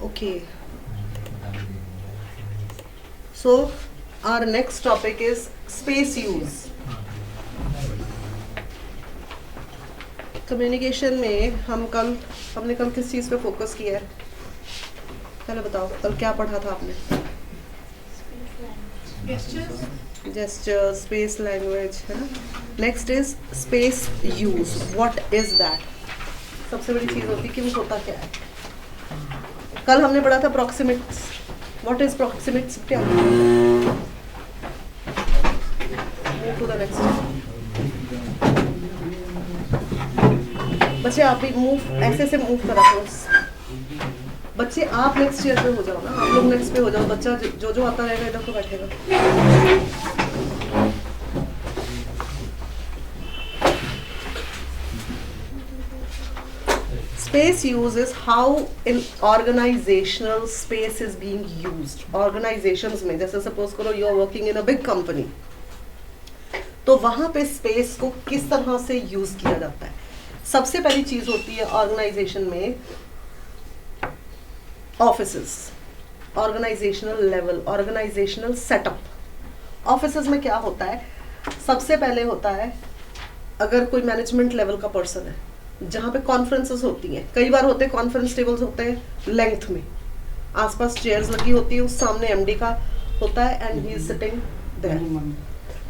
Okay. So our next topic is space use. Communication में हमने कल किस चीज़ पे फोकस किया है? पहले बताओ, कल क्या पढ़ा था आपने? जेस्चर, स्पेस लैंग्वेज, है ना? Next is space use. What is that? सबसे बड़ी चीज़ होती है कि वो होता क्या है. कल हमने पढ़ा था प्रॉक्सिमिक्स. What is proxemics? क्या? Move to the next. बच्चे आप भी मूव ऐसे मूव करा करो. बच्चे आप नेक्स्ट ईयर पे हो जाओ ना, आप लोग नेक्स्ट पे हो जाओ. बच्चा जो आता रहेगा इधर को बैठेगा. Space use is how in organizational space is being used. Organizations में जैसे सपोज करो you are working in a big company, तो वहाँ पे स्पेस को किस तरह से यूज किया जाता है. सबसे पहली चीज होती है ऑर्गेनाइजेशन में offices. Organisational level, organisational setup. Offices में क्या होता है? सबसे पहले होता है, अगर कोई मैनेजमेंट लेवल का पर्सन है, जहाँ पे कॉन्फ्रेंसेस होती हैं, कई बार होते हैं कॉन्फ्रेंस टेबल्स होते हैं लेंथ में, आसपास चेयर्स लगी होती है, उस सामने एमडी का होता है and he is sitting there.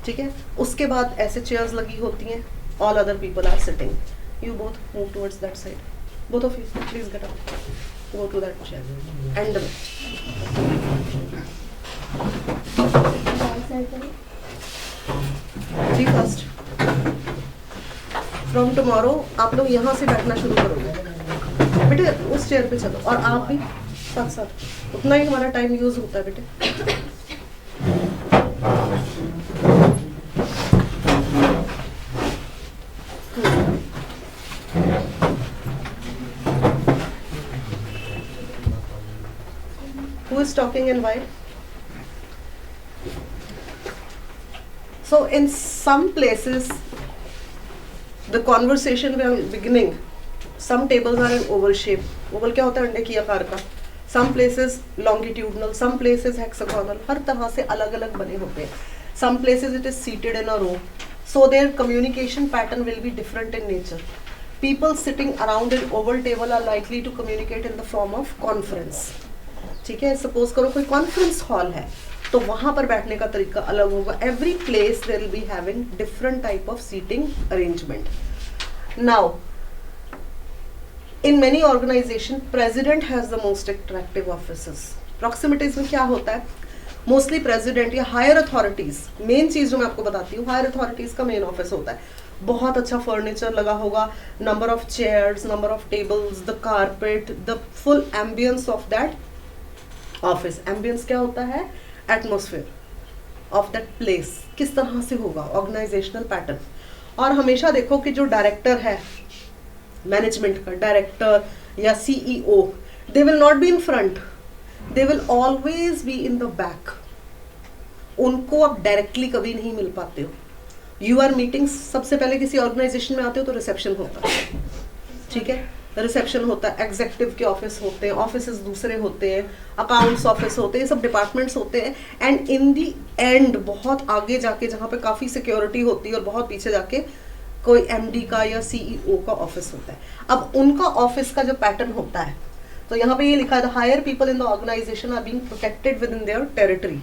ठीक है. उसके बाद ऐसे चेयर्स लगी होती हैं, all other people are sitting. You both move towards that side. Both of you, please get up. Go to that chair. End of it. जी फर्स्ट. From tomorrow आप लोग यहाँ से बैठना शुरू करोगे. बेटे उस चेयर पे चलो, और आप भी साथ साथ. उतना ही हमारा टाइम यूज होता है बेटे. Who is talking and why? So in some places the conversation will beginning, some tables are in oval shape. Oval क्या होता है? अंडे की आकार का. Some places longitudinal, some places hexagonal. हर तरह से अलग अलग बने होते हैं. Some places it is seated in a row. So their communication pattern will be different in nature. People sitting around an oval table are likely to communicate in the form of conference. ठीक है. Suppose करो कोई conference hall है, तो वहां पर बैठने का तरीका अलग होगा. Every place there will be having different type of seating arrangement. Now in many organization president has the most attractive offices. Proximities में क्या होता है? मोस्टली प्रेसिडेंट या हायर अथॉरिटीज, मेन चीज जो मैं आपको बताती हूँ, हायर अथॉरिटीज का मेन ऑफिस होता है. बहुत अच्छा फर्नीचर लगा होगा, number of chairs, number of tables, the carpet, the full ambience of that office. Ambience क्या होता है? एटमोसफेयर ऑफ दैट प्लेस किस तरह से होगा, ऑर्गेनाइजेशनल पैटर्न. और हमेशा देखो कि जो डायरेक्टर है मैनेजमेंट का, डायरेक्टर या CEO, they will not be in front, they will always be in the back. उनको आप डायरेक्टली कभी नहीं मिल पाते हो. यू आर मीटिंग, सबसे पहले किसी ऑर्गेनाइजेशन में आते हो तो रिसेप्शन होता है. ठीक है. रिसेप्शन होता है, एग्जीक्यूटिव के ऑफिस होते हैं, ऑफिस दूसरे होते हैं, अकाउंट्स ऑफिस होते हैं, सब डिपार्टमेंट्स होते हैं. एंड इन दी एंड बहुत आगे जाके जहाँ पे काफ़ी सिक्योरिटी होती है और बहुत पीछे जाके कोई एमडी का या सीईओ का ऑफिस होता है. अब उनका ऑफिस का जो पैटर्न होता है, तो यहाँ पे ये लिखा है, the higher people in the organization are being protected within their territory.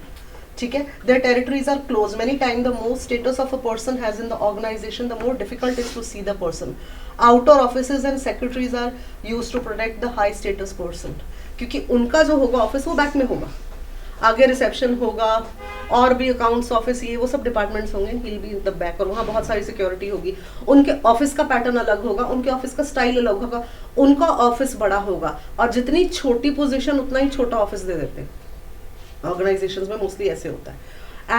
ठीक है. Their territories are close. Many time the more status of a person has in the organization, the more difficult is to see the person. Outer offices and secretaries are used to protect the high status person, क्योंकि उनका जो होगा office वो back में होगा. आगे reception होगा और भी अकाउंट्स ऑफिस, ये वो सब डिपार्टमेंट्स होंगे, will be in the back, और वहाँ बहुत सारी सिक्योरिटी होगी. उनके ऑफिस का पैटर्न अलग होगा, उनके ऑफिस का स्टाइल अलग होगा, उनका ऑफिस बड़ा होगा, और जितनी छोटी पोजीशन उतना ही छोटा ऑफिस दे देते हैं. ऑर्गेनाइजेशंस में मोस्टली ऐसे होता है.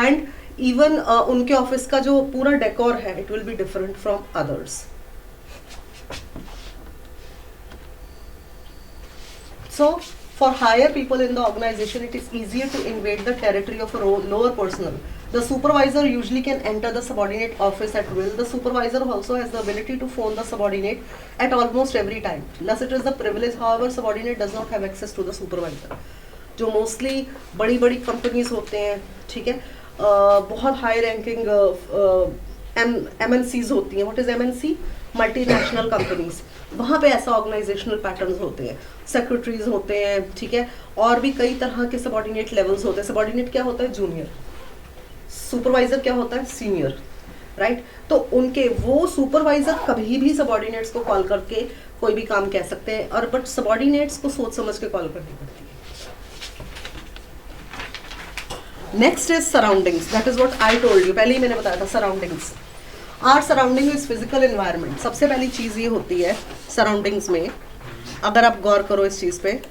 एंड इवन उनके ऑफिस का जो पूरा डेकोर है, it will be different from others. So for higher people in the organization, it is easier to invade the territory of a lower personnel The supervisor usually can enter the subordinate office at will. The supervisor also has the ability to phone the subordinate at almost every time. Thus it is the privilege, however, subordinate does not have access to the supervisor. जो mostly बड़ी बड़ी companies होते हैं, ठीक है, बहुत high ranking MNCs होती हैं. What is MNC? Multinational companies. वहाँ पे ऐसा ऑर्गेनाइजेशनल पैटर्न्स होते हैं, सेक्रेटरीज होते हैं, ठीक है, और भी कई तरह के सबॉर्डिनेट लेवल्स होते हैं. सबॉर्डिनेट क्या होता है? जूनियर. सुपरवाइजर क्या होता है? सीनियर. राइट. तो उनके वो सुपरवाइजर कभी भी सबॉर्डिनेट्स को कॉल करके कोई भी काम कह सकते हैं, और बट सबॉर्डिनेट्स को सोच समझ के कॉल करनी पड़ती है. Next is surroundings. That is what I told you. पहले ही मैंने बताया था surroundings. Or surrounding is physical environment. सबसे पहली चीज ये होती है सराउंडिंग्स में, अगर आप गौर करो इस चीज पे,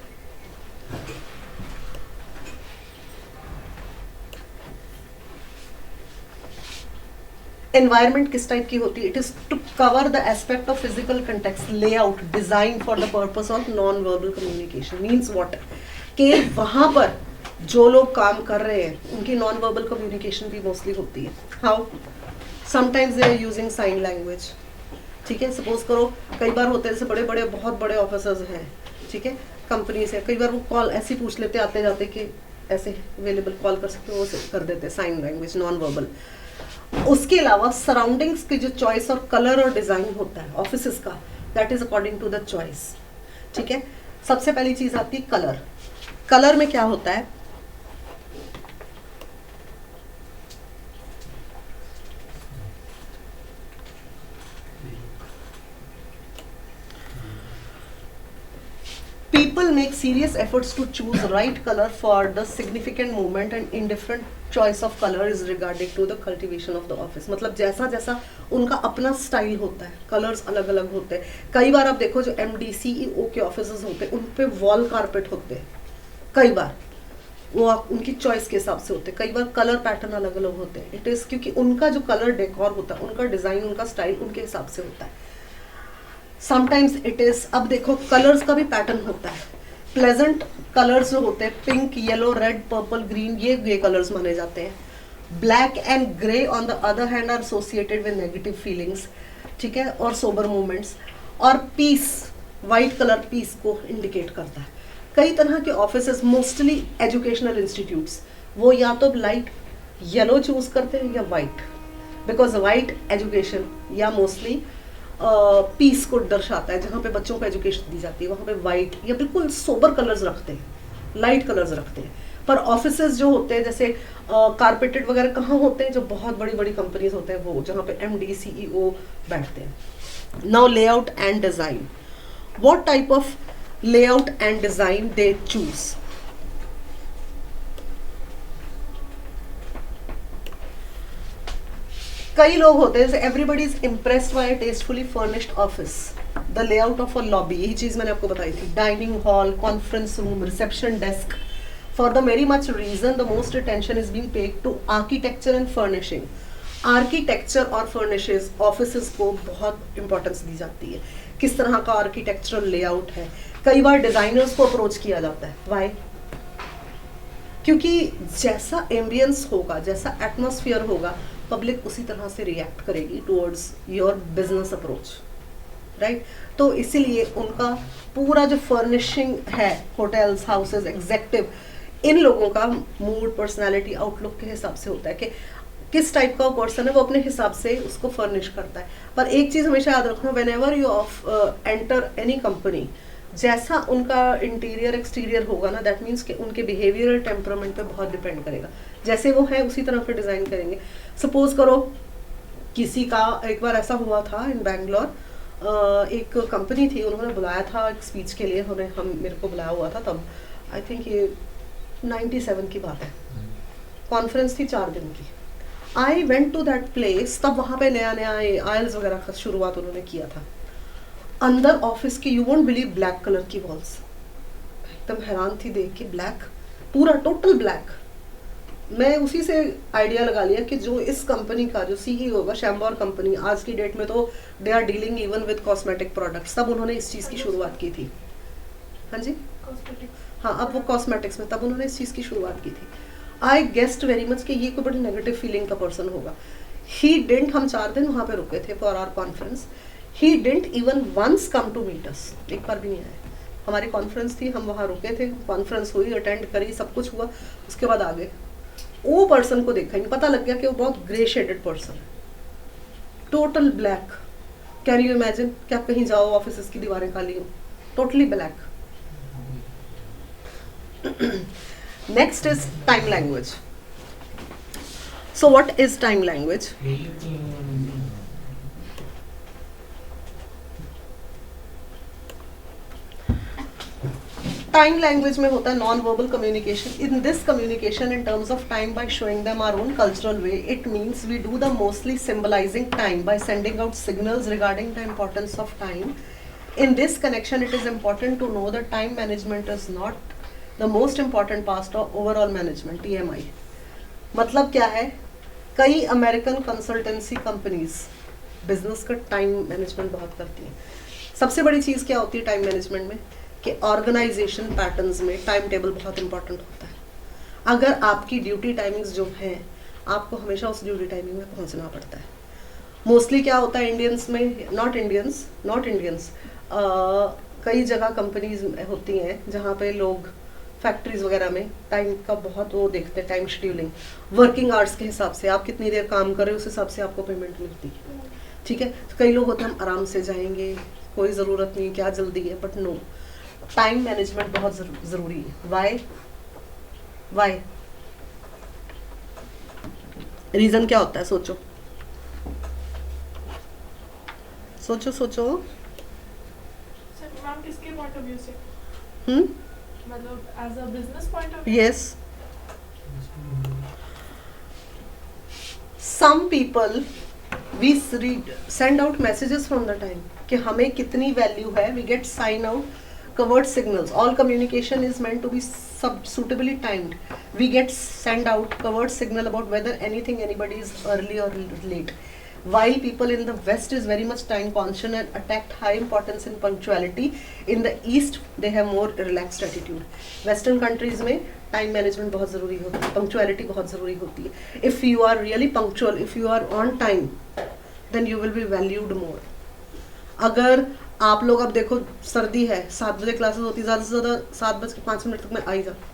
एनवायरनमेंट किस टाइप की होती है? It is to cover the aspect of physical context, layout, design for the purpose of non verbal communication. Means what? कि वहां पर जो लोग काम कर रहे हैं उनकी नॉन वर्बल कम्युनिकेशन भी मोस्टली होती है. How? Sometimes they are using sign language. ठीक है, सपोज करो कई बार होते हैं, जैसे बड़े बड़े बहुत बड़े ऑफिसर्स हैं, ठीक है, कंपनी से, कई बार वो कॉल ऐसी पूछ लेते आते जाते कि ऐसे अवेलेबल कॉल कर सकते हो, वो कर देते साइन लैंग्वेज, नॉन वर्बल. उसके अलावा सराउंडिंग्स की जो चॉइस और कलर और डिजाइन होता है ऑफिसेस का, that is according to the choice. ठीक है, सबसे पहली चीज आती है कलर. कलर में क्या होता है? People make serious efforts to choose right color for the significant movement, and indifferent choice of color is regarding to the cultivation of the office. मतलब जैसा जैसा उनका अपना स्टाइल होता है, कलर्स अलग अलग होते हैं. कई बार आप देखो जो MD CEO के ऑफिसेस होते हैं उन पे वॉल कारपेट होते हैं. कई बार वो उनकी चॉइस के हिसाब से होते हैं. कई बार कलर पैटर्न अलग अलग होते हैं. इट इज क्योंकि उनका जो कलर डेकोर होता है, उनका डिजाइन, उनका स्टाइल उनके हिसाब से होता है. समटाइम्स इट इज, अब देखो कलर्स का भी पैटर्न होता है. प्लेजेंट कलर्स जो होते हैं, pink, yellow, red, purple, green, ये कलर्स माने जाते हैं. Black and grey on the other hand are associated with negative feelings. ठीक है, और सोबर मूवमेंट्स. और पीस, वाइट कलर पीस को इंडिकेट करता है. कई तरह के ऑफिसेस, मोस्टली एजुकेशनल इंस्टीट्यूट्स, वो या तो लाइट येलो चूज करते हैं या वाइट, बिकॉज वाइट एजुकेशन या मोस्टली पीस को दर्शाता है. जहाँ पे बच्चों को एजुकेशन दी जाती है वहाँ पे वाइट या बिल्कुल सोबर कलर्स रखते हैं, लाइट कलर्स रखते हैं. पर ऑफिसेस जो होते हैं जैसे कारपेटेड वगैरह कहाँ होते हैं? जो बहुत बड़ी बड़ी कंपनीज होते हैं वो, जहाँ पे MD CEO बैठते हैं. Now layout and design. What type of layout and design they choose? कई लोग होते हैं, जैसे everybody is impressed by a tastefully furnished office, the layout of a lobby. यही चीज मैंने आपको बताई थी. Dining hall, conference room, reception desk. For the very much reason, the most attention is being paid to architecture and furnishing. Architecture और furnishes offices को बहुत importance दी जाती है. किस तरह का आर्किटेक्चरल लेआउट है. कई बार डिजाइनर्स को अप्रोच किया जाता है. व्हाई? क्योंकि जैसा एम्बियंस होगा, जैसा एटमॉस्फेयर होगा, पब्लिक उसी तरह से रिएक्ट करेगी towards your business approach. Right. तो इसीलिए उनका पूरा जो फर्निशिंग है, होटल्स, हाउसेस, एग्जेक्टिव, इन लोगों का मूड, पर्सनैलिटी, आउटलुक के हिसाब से होता है कि किस टाइप का पर्सन है, वो अपने हिसाब से उसको फर्निश करता है. पर एक चीज हमेशा याद रखना, when ever you enter any company, जैसा उनका इंटीरियर एक्सटीरियर होगा ना, दैट मीन्स कि उनके बिहेवियरल टेम्परामेंट पे बहुत डिपेंड करेगा. जैसे वो है उसी तरह पे डिजाइन करेंगे. सपोज करो किसी का, एक बार ऐसा हुआ था इन बैंगलोर, एक कंपनी थी, उन्होंने बुलाया था एक स्पीच के लिए, मेरे को बुलाया हुआ था तब, आई थिंक ये 97 की बात है. कॉन्फ्रेंस थी 4 दिन की. I went to that place, तब वहाँ पे नया नया आयल्स वगैरह का शुरुआत उन्होंने किया था. अंदर ऑफिस की, you won't believe, black colour की वॉल्स. एकदम हैरान थी देख के. ब्लैक, पूरा टोटल ब्लैक. मैं उसी से आइडिया लगा लिया कि जो इस कंपनी का जो CEO होगा, शैम्बौर कंपनी, आज की डेट में तो they are dealing even with cosmetic products. तब उन्होंने इस चीज़ की शुरुआत की थी. हाँ जी, हाँ, अब वो कॉस्मेटिक्स में, तब उन्होंने इस चीज़ की शुरुआत की थी. आई गेस्ट वेरी मच कि ये कोई बड़ी नेगेटिव फीलिंग का पर्सन होगा. ही डिडंट, हम 4 दिन वहाँ पे रुके थे for our conference. He didn't even once come to meet us, एक बार भी नहीं आए. हमारी कॉन्फ्रेंस थी, हम वहाँ रुके थे, कॉन्फ्रेंस हुई, अटेंड करी, सब कुछ हुआ, उसके बाद आ गए. वो पर्सन को देखा ही पता लग गया कि वो बहुत ग्रे शेडेड पर्सन है, total black. Can you imagine कि आप कहीं जाओ, ऑफिस की दीवारें काली हो, totally black. Next is time language. So what is time language? Time language में होता है non verbal communication. In this communication in terms of time by showing them our own cultural way, it means we do the mostly symbolizing time by sending out signals regarding the importance of time. In this connection, it is important to know that time management is not the most important part of overall management, TMI. मतलब क्या है? कई American consultancy companies business का time management बहुत करती हैं. सबसे बड़ी चीज़ क्या होती है टाइम मैनेजमेंट में? कि ऑर्गेनाइजेशन पैटर्न्स में टाइम टेबल बहुत इंपॉर्टेंट होता है. अगर आपकी ड्यूटी टाइमिंग्स जो हैं, आपको हमेशा उस ड्यूटी टाइमिंग में पहुंचना पड़ता है. मोस्टली क्या होता है इंडियंस में, नॉट इंडियंस, कई जगह कंपनीज होती हैं जहाँ पे लोग फैक्ट्रीज वगैरह में टाइम का बहुत वो देखते हैं, टाइम शेड्यूलिंग, वर्किंग आवर्स के हिसाब से आप कितनी देर काम कर रहे हो उस हिसाब से आपको पेमेंट मिलती है. ठीक है, तो कई लोग होते हैं हम आराम से जाएंगे, कोई ज़रूरत नहीं, क्या जल्दी है, बट नो, टाइम मैनेजमेंट बहुत ज़रूरी है. वाई रीज़न क्या होता है? सोचो. मैम किसके पॉइंट ऑफ व्यू से? मतलब as a business point of view? Yes. Some people we send out messages from the time कि हमें कितनी वैल्यू है. We get sign out covered signals. All communication is meant to be suitably timed. We get send out covered signal about whether anybody is early or late. While people in the West is very much time conscious and attack high importance in punctuality, in the East they have more relaxed attitude. Western countries में time management बहुत ज़रूरी होती है, punctuality बहुत ज़रूरी होती है. If you are really punctual, if you are on time, then you will be valued more. अगर आप लोग अब देखो, सर्दी है, 7 बजे क्लासेस होती है, ज़्यादा से ज़्यादा 7:05 तक मैं आ ही जाती.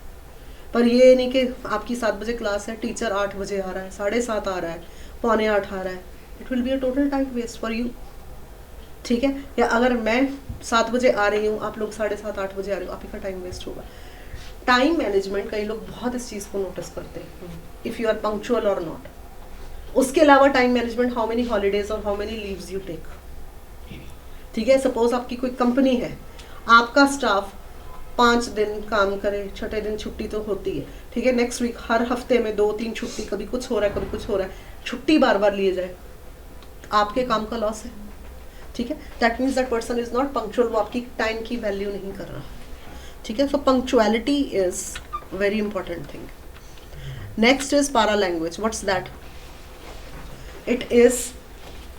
पर ये नहीं कि आपकी 7 बजे क्लास है, टीचर 8 बजे आ रहा है, 7:30 आ रहा है, 7:45 आ रहा है. It will be a total time waste for you. ठीक है, या अगर मैं 7 बजे आ रही हूँ, आप लोग 7:30 8 बजे आ रहे हो, आप ही का टाइम वेस्ट होगा. टाइम मैनेजमेंट कई लोग बहुत इस चीज़ को नोटिस करते हैं, इफ़ यू आर पंक्चुअल और नॉट. उसके अलावा time management, how many holidays और how many leaves you take. ठीक है, सपोज आपकी कोई कंपनी है, आपका स्टाफ 5 दिन काम करे, 6ठे दिन छुट्टी तो होती है. ठीक है, नेक्स्ट वीक हर हफ्ते में 2-3 छुट्टी, कभी कुछ हो रहा है कभी कुछ हो रहा है, छुट्टी बार बार लिए जाए, आपके काम का लॉस है. ठीक है, that means that person is not punctual, वो आपकी टाइम की वैल्यू नहीं कर रहा. ठीक है, so punctuality is very important thing. Next is paralanguage. What's that? It is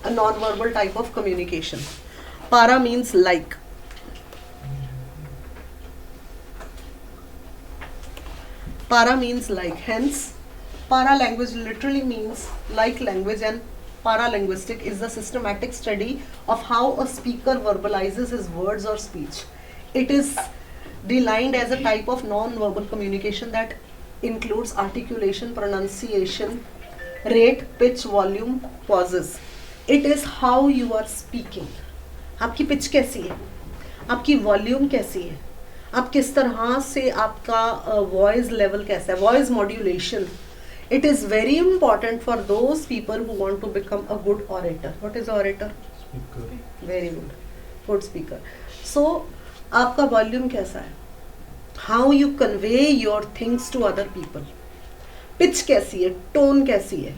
a non verbal type of communication. Para means like. Para means like. Hence, para language literally means like language, and paralinguistic is the systematic study of how a speaker verbalizes his words or speech. It is delineated as a type of non-verbal communication that includes articulation, pronunciation, rate, pitch, volume, pauses. It is how you are speaking. आपकी pitch कैसी है, आपकी volume कैसी है, आप किस तरह से, आपका वॉइस लेवल कैसा है, voice modulation. It is very important for those people who want to become a good orator. What is orator? Very good speaker. So आपका वॉल्यूम कैसा है, how you convey your things to other people. Pitch कैसी है, tone कैसी है.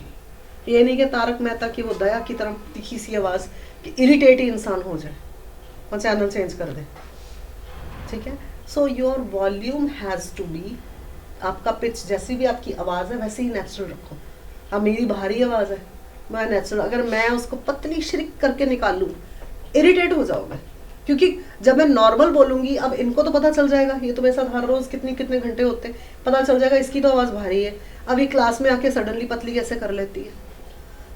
ये नहीं कि तारक मेहता की वो दया की तरह तीखी सी आवाज़ कि इरिटेट ही इंसान हो जाए और चैनल चेंज कर दे. ठीक है, so your volume has to be, आपका पिच, जैसी भी आपकी आवाज़ है वैसे ही नेचुरल रखो. अब मेरी भारी आवाज़ है, मैं नेचुरल, अगर मैं उसको पतली श्रिक करके निकालूँ, इरिटेट हो जाओगे. क्योंकि जब मैं नॉर्मल बोलूंगी, अब इनको तो पता चल जाएगा, ये तो मेरे साथ हर रोज कितने कितने घंटे होते हैं, पता चल जाएगा इसकी तो आवाज़ भारी है, अब ये क्लास में आके सडनली पतली कैसे कर लेती है,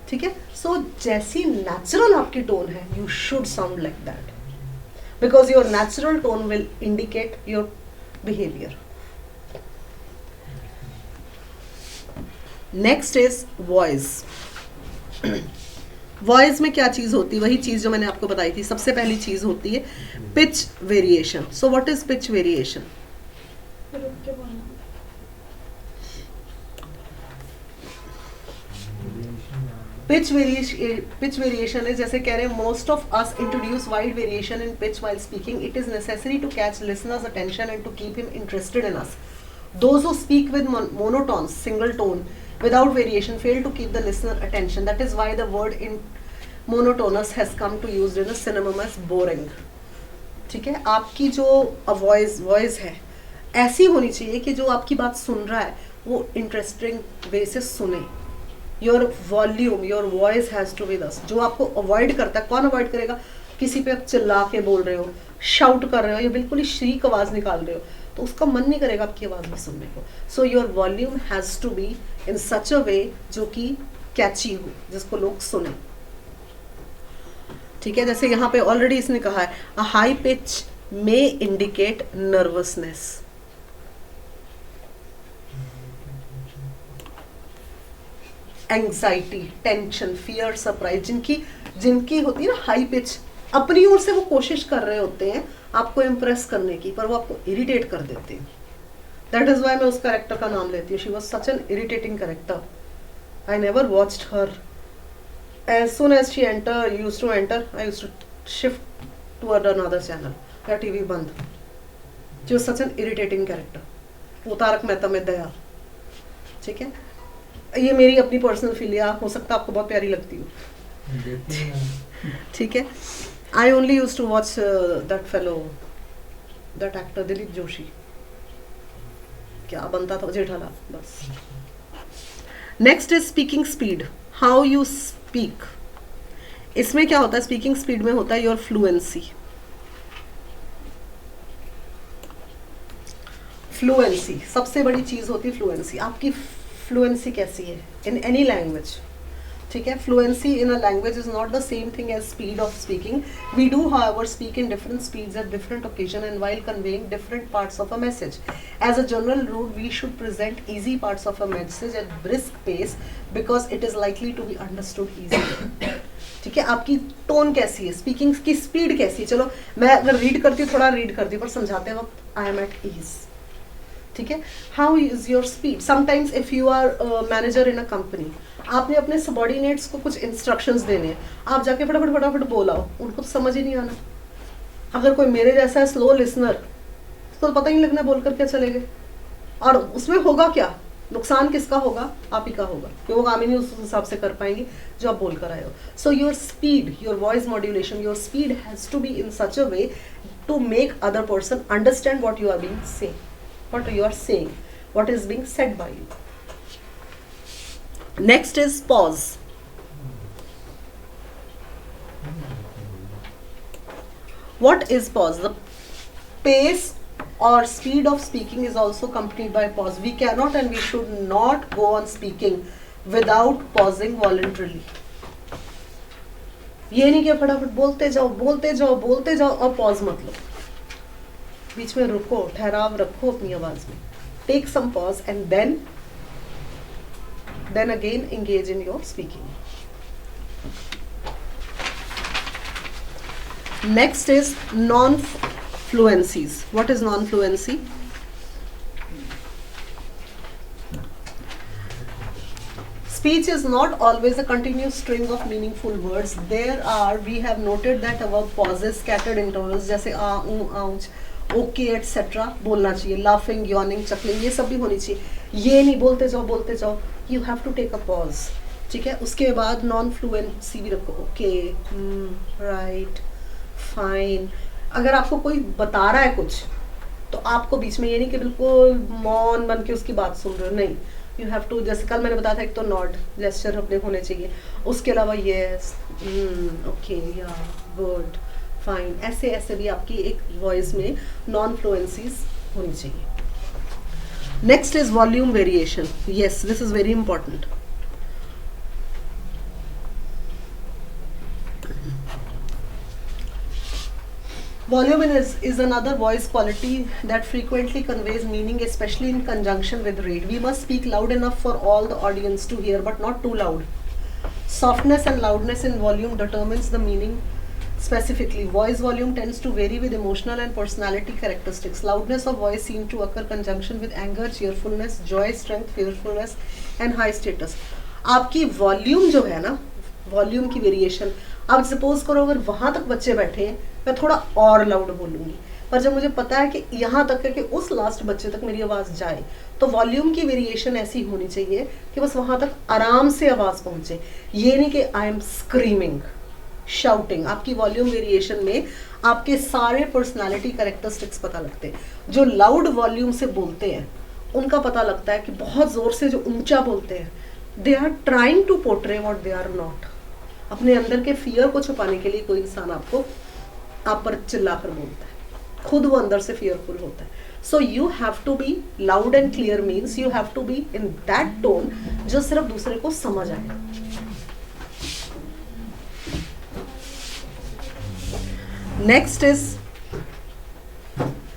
ठीक है। सो जैसी नेचुरल आपकी टोन है, you should sound like that, because your natural tone will indicate your behaviour. Next is voice. Voice में क्या चीज होती है, वही चीज जो मैंने आपको बताई थी, सबसे पहली चीज होती है pitch variation. So what is pitch variation? रुक के बोलना। पिच वेरिएशन है, जैसे कह रहे हैं most of us introduce wide variation in pitch while speaking, it is necessary to catch listeners attention and to keep him interested in us. Those who speak with monotones, single tone, without variation, fail to keep the listener attention. That is why the word in monotonous has come to used in a synonym as boring. ठीक है, आपकी जो voice है ऐसी होनी चाहिए कि जो आपकी बात सुन रहा है वो इंटरेस्टिंग वे से सुने। Your volume, your voice has to be दस। जो आपको अवॉइड करता है, कौन अवॉइड करेगा? किसी पे आप चिल्ला के बोल रहे हो, शाउट कर रहे हो या बिल्कुल ही श्रीक आवाज निकाल रहे हो, तो उसका मन नहीं करेगा आपकी आवाज में सुनने को। So your volume has to be in such a way जो कि कैची हो, जिसको लोग सुने। ठीक है, जैसे यहाँ पे ऑलरेडी इसने कहा है a high pitch may indicate nervousness. Anxiety, tension, fear, surprise, जिनकी होती है ना हाई पिच, अपनी ओर से वो कोशिश कर रहे होते हैं आपको इम्प्रेस करने की, पर वो आपको इरिटेट कर देते हैं। दैट इज वाई मैं उस कैरेक्टर का नाम लेती हूँ। She was such an irritating character. I never watched her. As soon as she used to enter, I used to shift to another channel या टीवी बंद। She was such an irritating character. वो तारक मेहता में दया। ठीक है, ये मेरी अपनी personal feeling, हो सकता है आपको बहुत प्यारी लगती हो। ठीक है, I only used to watch that fellow, that actor Dilip Joshi, क्या बनता था जेठालाल, बस। Next is speaking speed, how you speak. इसमें क्या होता है, स्पीकिंग स्पीड में होता है योर फ्लुएंसी। फ्लुएंसी सबसे बड़ी चीज होती है, फ्लुएंसी। आपकी फ्लुएंसी कैसी है इन एनी लैंग्वेज। ठीक है, fluency in a language is not the same thing as speed of speaking. We do however speak in different speeds at different occasion and while conveying different parts of a message. As a general rule, we should present easy parts of a message at brisk pace because it is likely to be understood easily. ठीक है, आपकी tone कैसी है, speaking की speed कैसी है। चलो मैं अगर रीड करती हूँ, थोड़ा रीड करती हूँ, पर समझाते वक्त आई एम एट ईज। ठीक है, how is your speed. Sometimes if you are manager in a company, आपने अपने सबॉर्डिनेट्स को कुछ इंस्ट्रक्शंस देने हैं, आप जाके फटाफट फटाफट बोलाओ, उनको तो समझ ही नहीं आना। अगर कोई मेरे जैसा है स्लो लिसनर, तो पता ही नहीं लगना बोल कर क्या चले गए, और उसमें होगा क्या, नुकसान किसका होगा, आप ही का होगा, क्योंकि वो काम ही नहीं उस हिसाब से कर पाएंगे जो आप बोल कर आए हो। So your speed, your voice modulation, your speed has to be in such a way to make other person understand what you are being say, what you are saying, what is being said by you. Next is pause. What is pause? The pace or speed of speaking is also accompanied by pause. We cannot and we should not go on speaking without pausing voluntarily. ये नहीं कि फटाफट बोलते जाओ बोलते जाओ बोलते जाओ और पॉज मत लो, बीच में रुको, ठहराव रखो अपनी आवाज में। Take some pause and then again engage in your speaking. Next is non fluencies. What is non fluency? Speech is not always a continuous string of meaningful words. We have noted that our pauses, scattered intervals, जैसे आ, ouch, okay etcetera बोलना चाहिए। Laughing, yawning, चकलिंग, ये सब भी होनी चाहिए। ये नहीं बोलते जाओ, you have to take a pause. ठीक है, उसके बाद नॉन फ्लुएंसी भी रखो, ओके, राइट, फाइन। अगर आपको कोई बता रहा है कुछ, तो आपको बीच में ये नहीं कि बिल्कुल मौन बन के उसकी बात सुन रहे हो, नहीं, यू हैव टू, जैसे कल मैंने बताया था, एक तो नॉड जेस्चर अपने होने चाहिए, उसके अलावा यस, ओके, या, गुड, फाइन, ऐसे ऐसे भी आपकी एक वॉइस में नॉन फ्लुएंसीज होनी चाहिए. Next is volume variation. Yes, this is very important. Volume is another voice quality that frequently conveys meaning, especially in conjunction with rate. We must speak loud enough for all the audience to hear, but not too loud. Softness and loudness in volume determines the meaning specifically. Voice volume tends to vary with emotional and personality characteristics. Loudness of voice seems to occur conjunction with anger, cheerfulness, joy, strength, fearfulness, and high status. आपकी volume जो है ना, volume की variation, आप suppose करो अगर वहां तक बच्चे बैठे हैं, मैं थोड़ा और लाउड बोलूंगी, पर जब मुझे पता है कि यहाँ तक है कि उस लास्ट बच्चे तक मेरी आवाज़ जाए, तो वॉल्यूम की वेरिएशन ऐसी होनी चाहिए कि बस वहाँ तक आराम से आवाज़ पहुँचे. ये नहीं कि आई एम स्क्रीमिंग, शाउटिंग. आपकी वॉल्यूम वेरिएशन में आपके सारे पर्सनालिटी कैरेक्टरिस्टिक्स पता लगते हैं. जो लाउड वॉल्यूम से बोलते हैं उनका पता लगता है कि बहुत ज़ोर से जो ऊंचा बोलते हैं, they are trying to portray what they are not. अपने अंदर के फियर को छुपाने के लिए कोई इंसान आपको आप पर चिल्लाकर बोलता है, खुद वो अंदर से फियरफुल होता है. So you have to be loud and clear means you have to be in that tone जो सिर्फ दूसरे को समझ आए. Next is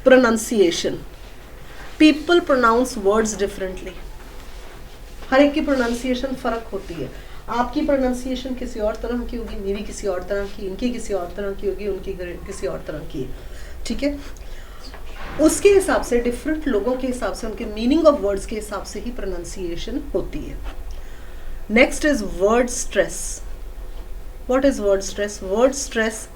pronunciation. People pronounce words differently. हर एक की प्रोनाउंसिएशन फर्क होती है. आपकी प्रोनाउंसिएशन किसी और तरह की होगी, मेरी किसी और तरह की, इनकी किसी और तरह की होगी, उनकी किसी और तरह की. ठीक है, उसके हिसाब से, डिफरेंट लोगों के हिसाब से, उनके मीनिंग ऑफ वर्ड्स के हिसाब से ही प्रोनाउंसिएशन होती है. Next is word stress. What is word stress? Word stress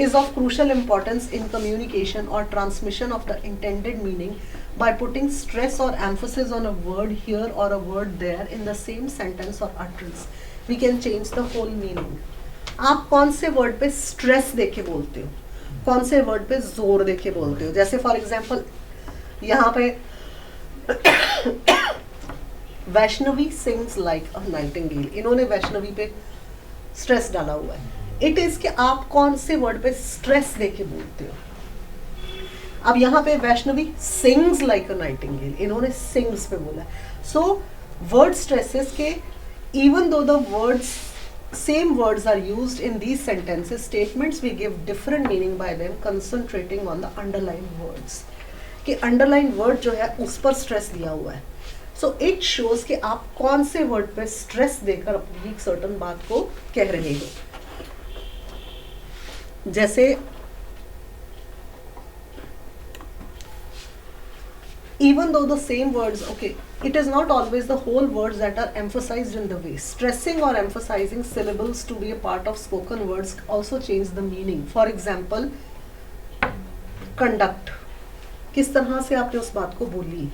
is of crucial importance in communication or transmission of the intended meaning by putting stress or emphasis on a word here or a word there in the same sentence or utterance. We can change the whole meaning. आप कौन से word पे stress देके बोलते हो, कौन से word पे जोर देके बोलते हो? जैसे फॉर एग्जाम्पल यहाँ पे वैष्णवी सिंग्स लाइक अ नाइटिंगेल, इन्होंने वैष्णवी पे स्ट्रेस डाला हुआ है. इट इज कि आप कौन से वर्ड पे स्ट्रेस देके बोलते हो. अब यहाँ पे वैष्णवी सिंग्स लाइक अ नाइटिंगेल, इन्होंने सिंग्स पे बोला. सो वर्ड स्ट्रेसेस के even though the words same words are used in these sentences, statements we give different meaning by them, concentrating on the underlying words. कि underlying word जो है उस पर stress दिया हुआ है. So it shows कि आप कौन से word पे stress देकर अपनी एक certain बात को कह रहे हो. जैसे even though the same words, okay, it is not always the whole words that are emphasized in the way. Stressing or emphasizing syllables to be a part of spoken words also change the meaning. For example, conduct. किस तरह से आपने उस बात को बोली,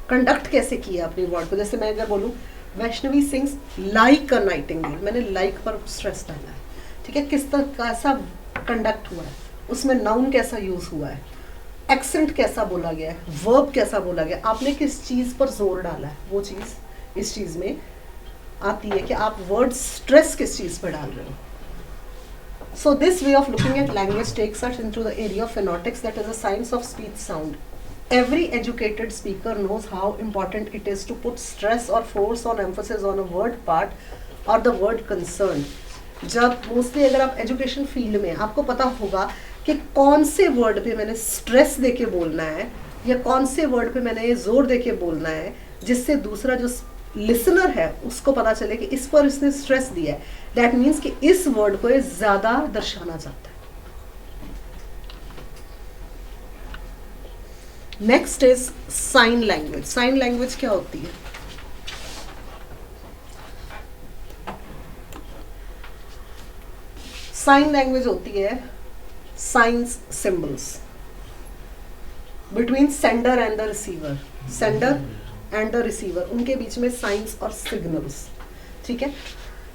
conduct कैसे किया अपने वर्ड को. जैसे मैं अगर बोलूँ वैष्णवी सिंग्स लाइक अ नाइटिंगेल, मैंने लाइक पर स्ट्रेस डाला है. ठीक है, किस तरह कैसा कंडक्ट हुआ है, उसमें नाउन कैसा यूज हुआ है, एक्सेंट कैसा बोला गया है, वर्ब कैसा बोला गया, आपने किस चीज़ पर जोर डाला है, वो चीज़ इस चीज़ में आती है कि आप वर्ड स्ट्रेस किस चीज़ पर डाल रहे हो. So this way of looking at language takes us into the area of phonetics, that is a science of speech sound. Every educated speaker knows how important it is to put stress or force on emphasis on a word part or the word concerned. जब mostly अगर आप education field में, आपको पता होगा कि कौन से वर्ड पे मैंने स्ट्रेस देके बोलना है या कौन से वर्ड पे मैंने जोर देके बोलना है, जिससे दूसरा जो लिसनर है उसको पता चले कि इस पर इसने स्ट्रेस दिया है. दैट मीन्स कि इस वर्ड को ये ज़्यादा दर्शाना चाहता है. Next is sign language. Sign language क्या होती है? साइन लैंग्वेज होती है signs symbols between sender and the receiver. Sender and the receiver, उनके बीच में साइंस और सिग्नल्स. ठीक है,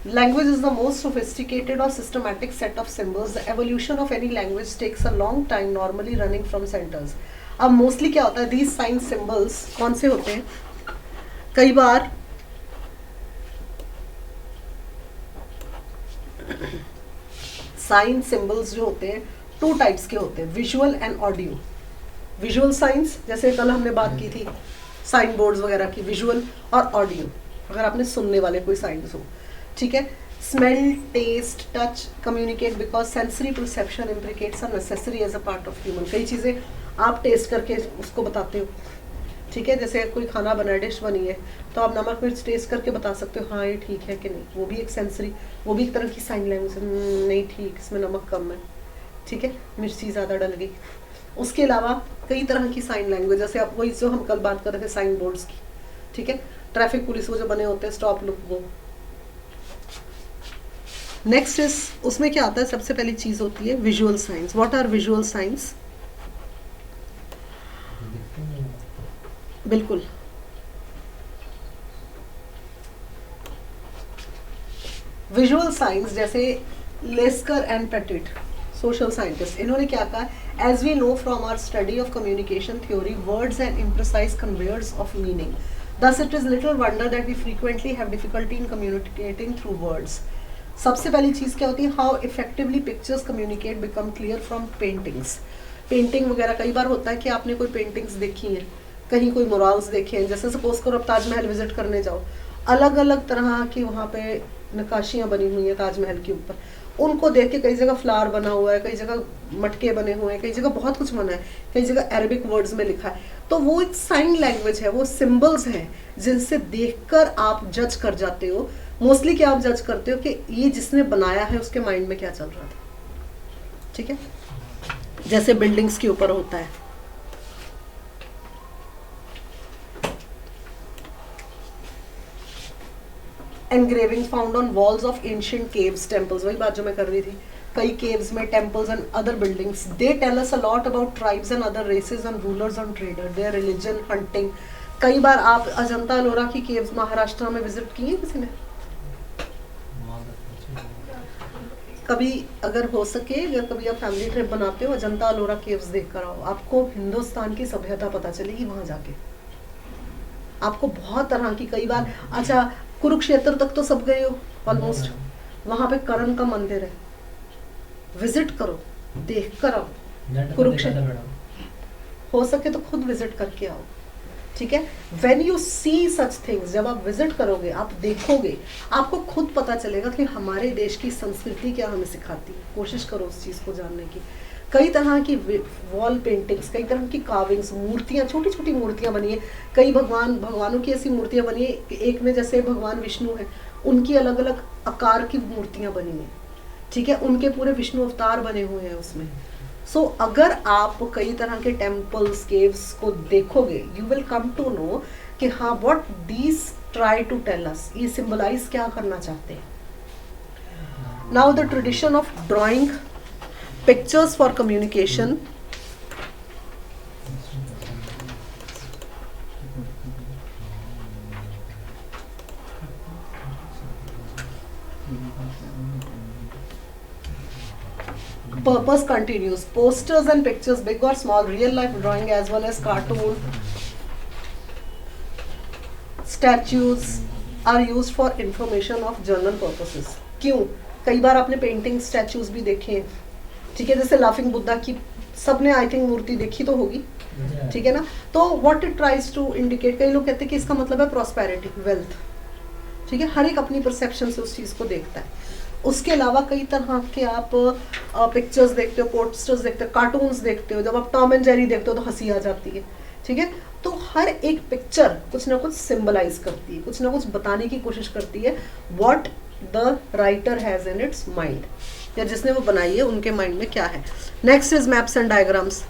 language is the most sophisticated और systematic set of symbols. The evolution of any language takes a long time, normally running from centres. अब mostly क्या होता है, दीज साइन सिंबल्स कौन से होते हैं? कई बार साइन सिंबल्स जो होते हैं 2 टाइप्स के होते हैं, visual and audio. Visual signs जैसे कल हमने बात की थी साइन बोर्ड्स वगैरह की, विजुअल और ऑडियो अगर आपने सुनने वाले कोई साइंस हो, ठीक है। Smell, taste, touch communicate because sensory perception implicates are necessary as a part of human. कई चीज़ें आप टेस्ट करके उसको बताते हो, ठीक है। जैसे कोई खाना बना है, डिश बनी है, तो आप नमक मिर्च टेस्ट करके बता सकते हो हाँ ये ठीक है कि नहीं, वो भी एक सेंसरी, वो भी एक तरह की साइन लैंग्वेज है, नहीं ठीक, इसमें नमक कम है, ठीक है, मिर्ची ज़्यादा डल गई। उसके अलावा कई तरह की साइन लैंग्वेज, जैसे आप वही जो हम कल बात कर रहे थे साइन बोर्ड्स की, ठीक है, ट्रैफिक पुलिस वो जो बने होते हैं, स्टॉप लुक, वो। नेक्स्ट इज, उसमें क्या आता है, सबसे पहली चीज होती है visual signs. What are visual signs? बिल्कुल, विजुअल साइंस जैसे Lesikar and Pettit, social scientist, इन्होंने क्या कहा, as we know from our study of communication theory, words and imprecise conveyors of meaning, thus it is little wonder that we frequently have difficulty in communicating through words. सबसे पहली चीज़ क्या होती है, how effectively pictures communicate become clear from paintings. Painting वगैरह कई बार होता है कि आपने कोई पेंटिंग्स देखी हैं, कहीं कोई मोरल्स देखे हैं, जैसे सपोज करो आप ताजमहल विजिट करने जाओ, अलग अलग तरह की वहाँ पे नक्काशियाँ बनी हुई हैं ताजमहल के ऊपर, उनको देख के कई जगह फ्लावर बना हुआ है, कई जगह मटके बने हुए हैं, कई जगह बहुत कुछ बना है, कई जगह अरेबिक वर्ड्स में लिखा है, तो वो एक साइन लैंग्वेज है, वो सिंबल्स हैं जिनसे देखकर आप जज कर जाते हो। मोस्टली क्या आप जज करते हो कि ये जिसने बनाया है उसके माइंड में क्या चल रहा था, ठीक है। जैसे बिल्डिंग्स के ऊपर होता है, engraving found on walls of ancient caves, temples, वही बात जो मैं कर रही थी, कई केव्स में temples and other buildings, they tell us a lot about tribes and other races and rulers and trader, their religion, hunting. कई बार आप अजंता अलोरा की केव्स महाराष्ट्र में विजिट किए किसी ने? कभी अगर हो सके, अगर कभी आप फैमिली ट्रिप बनाते हो, अजंता अलोरा केव्स देख कर आओ, आपको हिंदुस्तान की सभ्यता पता चलेगी वहां जाके। आपको बहुत तरह की, कई बार, अच्छा कुरुक्षेत्र तक तो सब गए हो ऑलमोस्ट, वहां पे कर्ण का मंदिर है, विजिट करो, देख कर आओ। कुरुक्षेत्र हो सके तो खुद विजिट करके आओ, ठीक है। When you see such things, जब आप विजिट करोगे, आप देखोगे, आपको खुद पता चलेगा कि हमारे देश की संस्कृति क्या हमें सिखाती है। कोशिश करो उस चीज़ को जानने की। कई तरह की वॉल पेंटिंग्स, कई तरह की कार्विंग्स, मूर्तियाँ, छोटी छोटी मूर्तियाँ बनी है, कई भगवानों की ऐसी मूर्तियाँ बनी है, एक में जैसे भगवान विष्णु है, उनकी अलग अलग आकार की मूर्तियाँ बनी हैं, ठीक है, उनके पूरे विष्णु अवतार बने हुए हैं उसमें। सो अगर आप कई तरह के टेम्पल्स, केव्स को देखोगे, you will come to know कि हाँ, what these try to tell us, ये सिंबलाइज क्या करना चाहते हैं। Now the tradition of drawing pictures for communication, purpose continues. Posters and pictures, big or small, real life drawing as well as cartoon, statues are used for information of journal purposes. क्यों? कई बार आपने painting statues भी देखे हैं, ठीक है, जैसे laughing Buddha की सबने आई थिंक मूर्ति देखी तो होगी, ठीक है ना। तो what it tries to indicate, कई लोग कहते हैं कि इसका मतलब है प्रॉस्पेरिटी, वेल्थ, ठीक है, हर एक अपनी परसेप्शन से उस चीज़ को देखता है। उसके अलावा कई तरह के आप पिक्चर्स देखते हो, पोस्टर्स देखते हो, कार्टून्स देखते हो, जब आप टॉम एंड जेरी देखते हो तो हंसी आ जाती है, ठीक है। तो हर एक पिक्चर कुछ ना कुछ सिंबलाइज करती है, कुछ ना कुछ बताने की कोशिश करती है, what the writer has in its mind, या जिसने वो बनाई है उनके माइंड में क्या है। Next is maps and diagrams.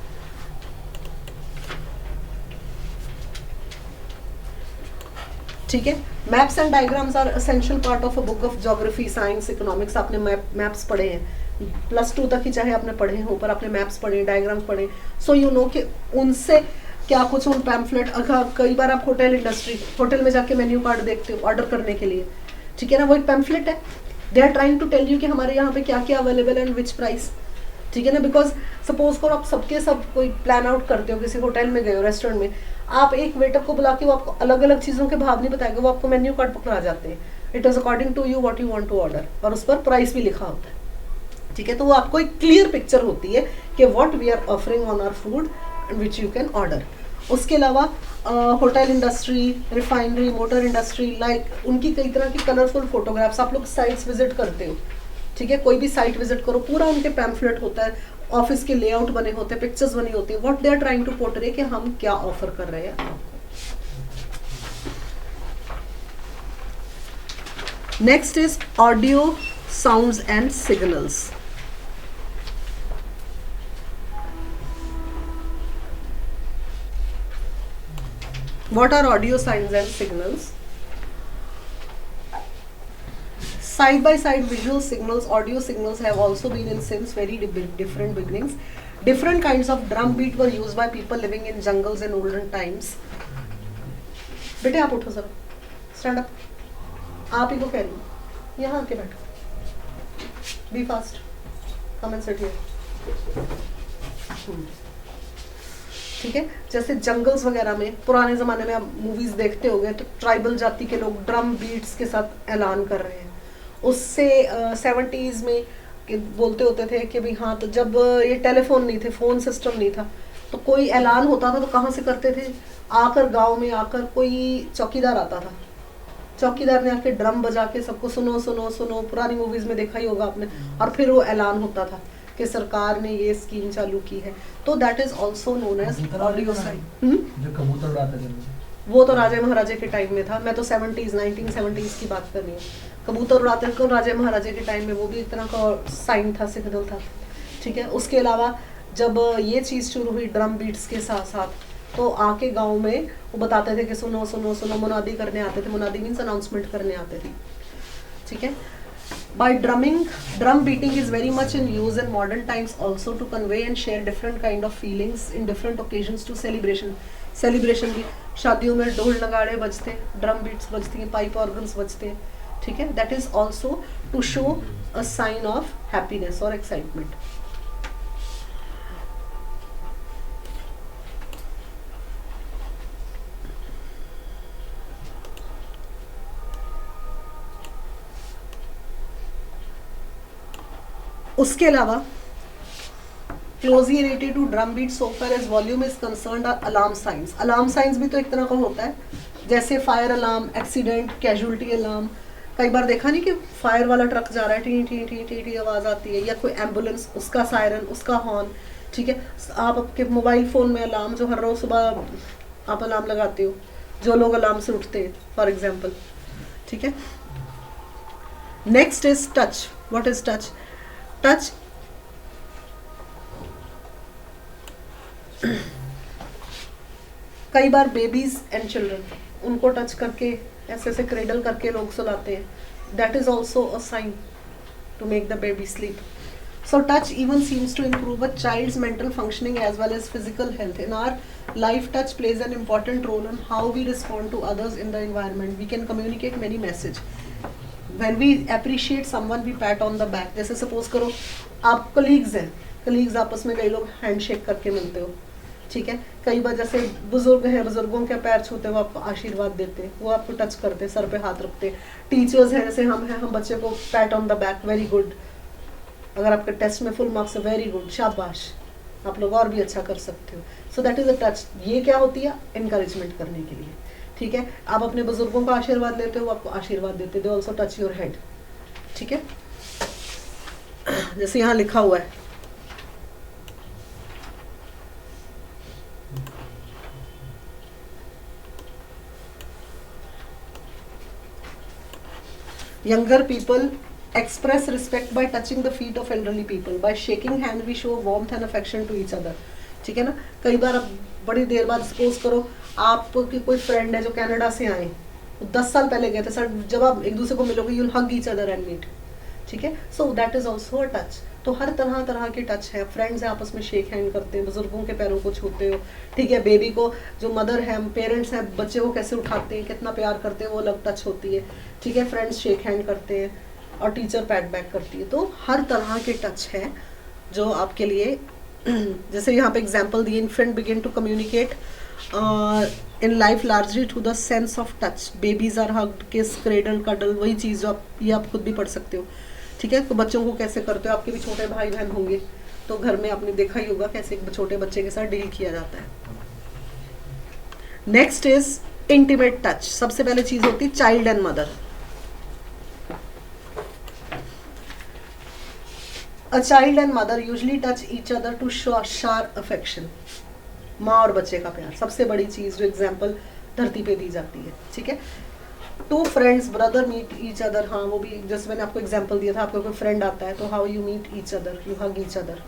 ठीक है, maps and diagrams are essential part of a book of geography, science, economics. आपने मैप्स पढ़े हैं, +2 तक ही चाहे आपने पढ़े हों, पर आपने मैप्स पढ़े, डायग्राम्स पढ़े, सो यू नो कि उनसे क्या कुछ उन पैम्फलेट, कई बार आप होटल इंडस्ट्री, होटल में जाके मेन्यू कार्ड देखते हो ऑर्डर करने के लिए, ठीक है ना, वो एक पैम्फलेट है, they are trying to tell you कि हमारे यहाँ पे क्या क्या अवेलेबल है एंड विच प्राइस, ठीक है ना। बिकॉज सपोज करो आप सबके सब कोई प्लान आउट करते हो, किसी होटल में गए हो, रेस्टोरेंट में, आप एक वेटर को बुला के वो आपको अलग अलग चीज़ों के भाव नहीं बताएगा, वो आपको मेन्यू कार्ड पकड़ा जाते हैं, it is according to you what you want to order, और उस पर प्राइस भी लिखा होता है, ठीक है, तो वो आपको एक क्लियर पिक्चर होती है कि what we are offering on our food which you can order. उसके अलावा hotel industry, refinery, motor industry, like उनकी कई तरह की कलरफुल फोटोग्राफ्स, आप लोग साइट्स विजिट करते हो, ठीक है, कोई भी साइट विजिट करो, पूरा उनके पैम्फलेट होता है, ऑफिस के लेआउट बने होते हैं, पिक्चर्स बनी होती है, what they are trying to portray कि हम क्या ऑफर कर रहे हैं आपको। Next is audio, sounds and signals. What are audio signs and signals? Side by side visual signals, audio signals have also been in since very different beginnings. Different kinds of drum beat were used by people living in jungles in olden times. बेटे आप उठो sir, stand up, आप ही को कह रही हूँ, यहाँ आके बैठो, be fast, come and sit here. ठीक है, जैसे जंगल्स वगैरह में पुराने ज़माने में आप मूवीज़ देखते होंगे तो ट्राइबल जाति के लोग ड्रम बीट्स के साथ ऐलान कर रहे हैं। उससे 70s में बोलते होते थे कि भाई हाँ, तो जब ये टेलीफोन नहीं थे, फ़ोन सिस्टम नहीं था, तो कोई ऐलान होता था तो कहाँ से करते थे, आकर गांव में आकर कोई चौकीदार आता था, चौकीदार ने आके ड्रम बजा के सबको सुनो सुनो सुनो, पुरानी मूवीज़ में देखा ही होगा आपने, और फिर वो ऐलान होता था कि सरकार ने ये स्कीम चालू की है। तो that is also known as audio sign. जो कबूतर उड़ाते थे वो तो राजे महाराजे के टाइम में था, मैं तो 1970s की बात कर रही हूँ। कबूतर उड़ाते थे राजे महाराजे के टाइम में, वो भी एक तरह का साइन था, सिग्नल था, ठीक है। उसके अलावा जब ये चीज़ शुरू हुई ड्रम बीट्स के साथ साथ, तो आके गाँव में वो बताते थे कि सुनो सुनो सुनो, मुनादी करने आते थे, मुनादी मीन्स अनाउंसमेंट करने आते थे, ठीक है। By drumming, drum beating is very much in use in modern times also to convey and share different kind of feelings in different occasions to celebration. Celebration भी, शादियों में ढोल नगाड़े बजते, ड्रम बीट्स बजती हैं, पाइप ऑर्गन्स बजते हैं, ठीक है। That is also to show a sign of happiness or excitement. उसके अलावा closely related to drum beat so far as volume is concerned are alarm signs. Alarm signs भी तो एक तरह का होता है, जैसे fire alarm, accident, casualty alarm. कई बार देखा नहीं कि फायर वाला ट्रक जा रहा है, T T T T T आवाज़ आती है, या कोई एम्बुलेंस, उसका सायरन, उसका हॉर्न, ठीक है। आप आपके मोबाइल फ़ोन में अलार्म, जो हर रोज़ सुबह आप अलार्म लगाते हो, जो लोग अलार्म से उठते हैं फॉर एग्जाम्पल, ठीक है। Next is touch. What is touch? Touch कई बार बेबीज एंड चिल्ड्रन, उनको टच करके ऐसे ऐसे क्रेडल करके लोग सुलाते हैं। That is also a sign to make the baby sleep. So touch even seems to improve a child's mental functioning as well as physical health. In our life, touch plays an important role in how we respond to others in the environment. We can communicate many messages. When we appreciate someone, we pat on the back. जैसे suppose करो आप colleagues हैं, colleagues आपस में कई लोग handshake करके मिलते हो, ठीक है। कई बार जैसे बुजुर्ग हैं, बुजुर्गों के पैर छूते हैं, वो आपको आशीर्वाद देते हैं, वो आपको टच करते हैं, सर पे हाथ रखते हैं। टीचर्स हैं, जैसे हम हैं, हम बच्चे को PAT on the back, very good, अगर आपके टेस्ट में फुल मार्क्स है, वेरी गुड, शाबाश, आप लोग और भी अच्छा कर सकते हो। सो दैट इज अ टच। ये क्या होती है? इनकरेजमेंट करने के लिए, ठीक है। आप अपने बुजुर्गों का आशीर्वाद लेते हो, आपको आशीर्वाद देते हैं, they also touch your head, ठीक है। जैसे यहाँ लिखा हुआ है, younger people express respect by touching the feet of elderly people. By shaking hand we show warmth and affection to each other, ठीक है ना। कई बार अब बड़ी देर बाद सपोज करो आपकी कोई फ्रेंड है जो कनाडा से आए, 10 साल पहले गए थे सर, जब आप एक दूसरे को मिलोगे you'll hug each other and meet, ठीक है। सो that is also a touch. तो हर तरह तरह के टच है। फ्रेंड्स हैं, आपस में शेक हैंड करते हैं, बुजुर्गों के पैरों को छूते हो, ठीक है। बेबी को, जो मदर है, पेरेंट्स हैं, बच्चे को कैसे उठाते हैं, कितना प्यार करते हैं, वो अलग टच होती है, ठीक है। फ्रेंड्स शेक हैंड करते हैं और टीचर पैट बैक करती है। तो हर तरह के टच है जो आपके लिए जैसे यहाँ पे एग्जाम्पल दिए, infant begin to communicate in life largely to the sense of touch. Babies are hugged, kiss, cradle, cuddle, वही चीज़ जो आप, ये आप खुद भी पढ़ सकते हो, ठीक है, तो बच्चों को कैसे करते हो, आपके भी छोटे भाई बहन होंगे तो घर में आपने देखा ही होगा कैसे एक छोटे बच्चे के साथ डील किया जाता है। Next is intimate touch. सबसे पहले चीज होती है child and mother. A child and mother usually touch each other to show share affection. माँ और बच्चे का प्यार सबसे बड़ी चीज जो एग्जाम्पल धरती पे दी जाती है। ठीक है, two friends brother meet each other, हाँ वो भी जैसे मैंने आपको एग्जाम्पल दिया था, आपको कोई फ्रेंड आता है तो how you meet each other, you hug each other.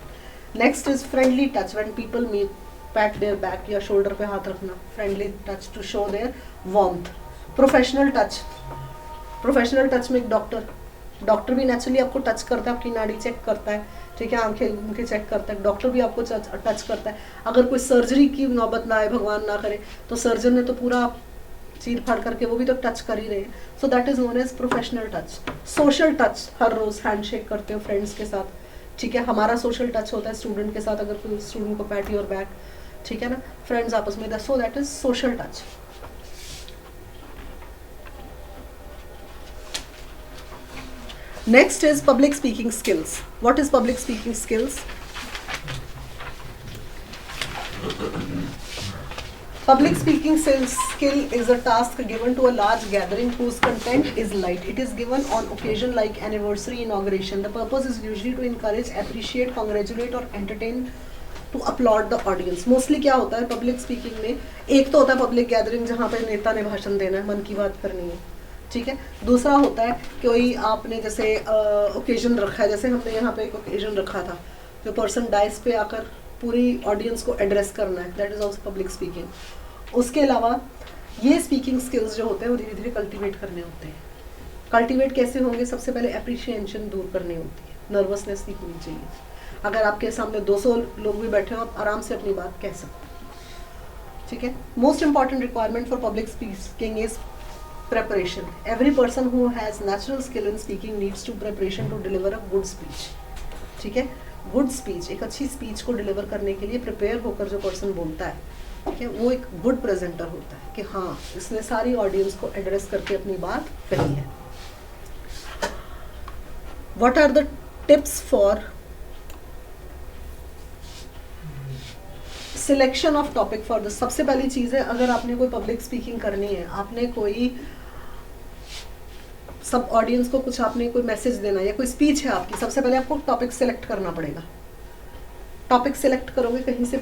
Next is friendly touch, when people meet, pat their back या शोल्डर पे हाथ रखना, friendly touch to show their warmth. Professional touch, professional touch में एक doctor भी naturally आपको touch करता है, आपकी नाड़ी चेक करता है, ठीक है, आंखें उनके चेक करता है, डॉक्टर भी आपको टच करता है। अगर कोई सर्जरी की नौबत ना आए, भगवान ना करे, तो सर्जन ने तो पूरा चीर फाड़ करके वो भी तो टच कर ही रहे हैं। So that is known as professional touch. Social touch, हर रोज हैंडशेक करते हो फ्रेंड्स के साथ, ठीक है, हमारा सोशल टच होता है स्टूडेंट के साथ, अगर कोई स्टूडेंट को पैट योर बैक, ठीक है ना, फ्रेंड्स आपस में, सो that is social touch. Next is public speaking skills. What is public speaking skills? Public speaking skill is a task given to a large gathering whose content is light. It is given on occasion like anniversary, inauguration. The purpose is usually to encourage, appreciate, congratulate or entertain, to applaud the audience. Mostly क्या होता है public speaking में, एक तो होता है public gathering जहाँ पे नेता ने भाषण देना है, मन की बात करनी है, ठीक है। दूसरा होता है कोई आपने जैसे ओकेजन रखा है, जैसे हमने यहाँ पे एक ओकेजन रखा था, जो पर्सन डाइस पे आकर पूरी ऑडियंस को एड्रेस करना है, that is also public speaking. उसके अलावा ये स्पीकिंग स्किल्स जो होते हैं वो धीरे धीरे कल्टीवेट करने होते हैं। कल्टीवेट कैसे होंगे? सबसे पहले अप्रिशिएशन दूर करनी होती है, नर्वसनेस नहीं होनी चाहिए। अगर आपके सामने 200 लोग भी बैठे हो, आप आराम से अपनी बात कह सकते हैं, ठीक है। Most important requirement for public speaking is preparation. Every person who has natural skill in speaking needs to preparation to deliver a good speech. ठीक है, गुड स्पीच, एक अच्छी स्पीच को डिलीवर करने के लिए प्रिपेयर होकर जो पर्सन बोलता है, ठीक है, वो एक गुड प्रेजेंटर होता है कि हाँ इसने सारी ऑडियंस को एड्रेस करके अपनी बात कही है। What are the tips for selection of topic for this? सबसे पहली चीज है, अगर आपने कोई पब्लिक स्पीकिंग करनी है, आपने कोई सब ऑडियंस को कुछ आपने कोई मैसेज देना या कोई स्पीच है आपकी, सबसे पहले आपको टॉपिक सिलेक्ट करना पड़ेगा। टॉपिक सिलेक्ट करोगे कहीं से,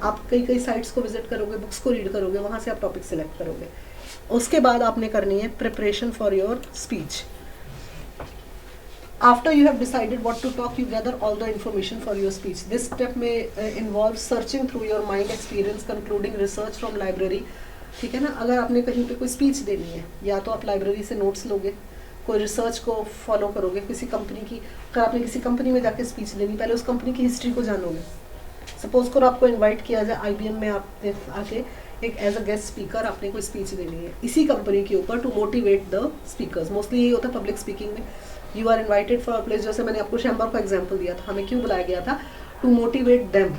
आप कई साइट्स को विजिट करोगे, बुक्स को रीड करोगे, वहां से आप टॉपिक सिलेक्ट करोगे। उसके बाद आपने करनी है preparation for your speech. After you have decided what to talk, you gather all the information for your speech. This step may involve searching through your mind experience, concluding research from library. ठीक है ना, अगर आपने कहीं पे कोई speech देनी है, या तो आप लाइब्रेरी से नोट्स लोगे, कोई रिसर्च को फॉलो करोगे, किसी कंपनी की, अगर आपने किसी कंपनी में जाके स्पीच देनी, पहले उस कंपनी की हिस्ट्री को जानोगे। सपोज करो आपको इन्वाइट किया जाए IBM में, आप आके एक एज अ गेस्ट स्पीकर आपने कोई स्पीच देनी है इसी कंपनी के ऊपर, to motivate the speakers. Mostly यही होता है पब्लिक स्पीकिंग में, you are invited for a place, जैसे मैंने आपको चैम्बर का एग्जाम्पल दिया था, हमें क्यों बुलाया गया था? To motivate them,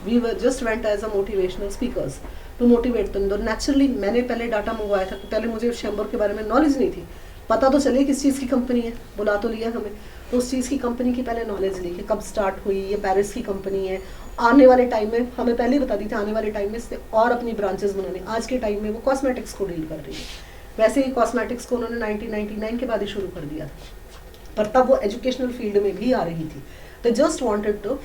we just went as a motivational speakers to motivate them. तो नेचुरली मैंने पहले डाटा मंगवाया था, पहले मुझे चैम्बर के बारे में नॉलेज नहीं थी, पता तो चले किस चीज़ की कंपनी है, बुला तो लिया हमें, तो उस चीज़ की कंपनी की पहले नॉलेज ली कि कब स्टार्ट हुई, ये पेरिस की कंपनी है, आने वाले टाइम में हमें पहले ही बता दी थी, आने वाले टाइम में इससे और अपनी ब्रांचेस बनाने। आज के टाइम में वो कॉस्मेटिक्स को डील कर रही है, वैसे ही कॉस्मेटिक्स को उन्होंने 1999 के बाद ही शुरू कर दिया था, पर तब वो एजुकेशनल फील्ड में भी आ रही थी। तो just wanted to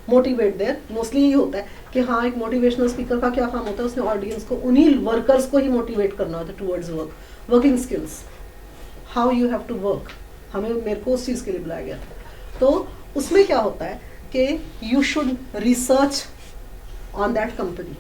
motivate their. Mostly ये होता है कि हाँ, एक मोटिवेशनल स्पीकर का क्या काम होता है, उसने ऑडियंस को, उन्हीं वर्कर्स को ही मोटिवेट करना होता है towards work, working skills, how you have to work. मेरे को उस चीज़ के लिए बुलाया गया था। तो उसमें क्या होता है कि you should research on that company,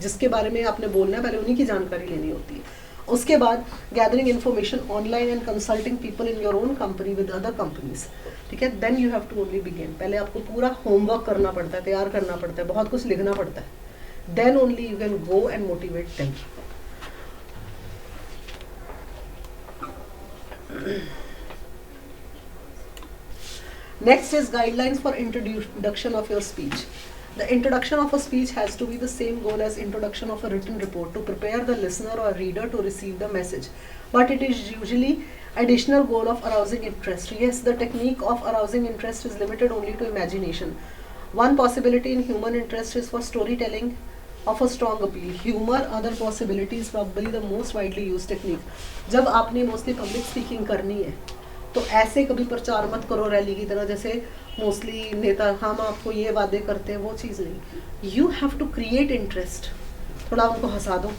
जिसके बारे में आपने बोलना है, पहले उन्हीं की जानकारी लेनी होती है। उसके बाद gathering information online and consulting people in your own company with other companies, ठीक है। Then you have to only begin, पहले आपको पूरा होमवर्क करना पड़ता है, तैयार करना पड़ता है, बहुत कुछ लिखना पड़ता है। Then only you can go and motivate them. Next is guidelines for introduction of your speech. The introduction of a speech has to be the same goal as introduction of a written report, to prepare the listener or reader to receive the message. But it is usually Additional goal of arousing interest. Yes, the technique of arousing interest is limited only to imagination. One possibility in human interest is for storytelling of a strong appeal. Humor, other possibility is probably the most widely used technique. जब आपने mostly public speaking करनी है तो ऐसे कभी प्रचार मत करो रैली की तरह, जैसे मोस्टली नेता हम आपको ये वादे करते हैं, वो चीज़ नहीं. You have to create interest. थोड़ा उनको हंसा दो,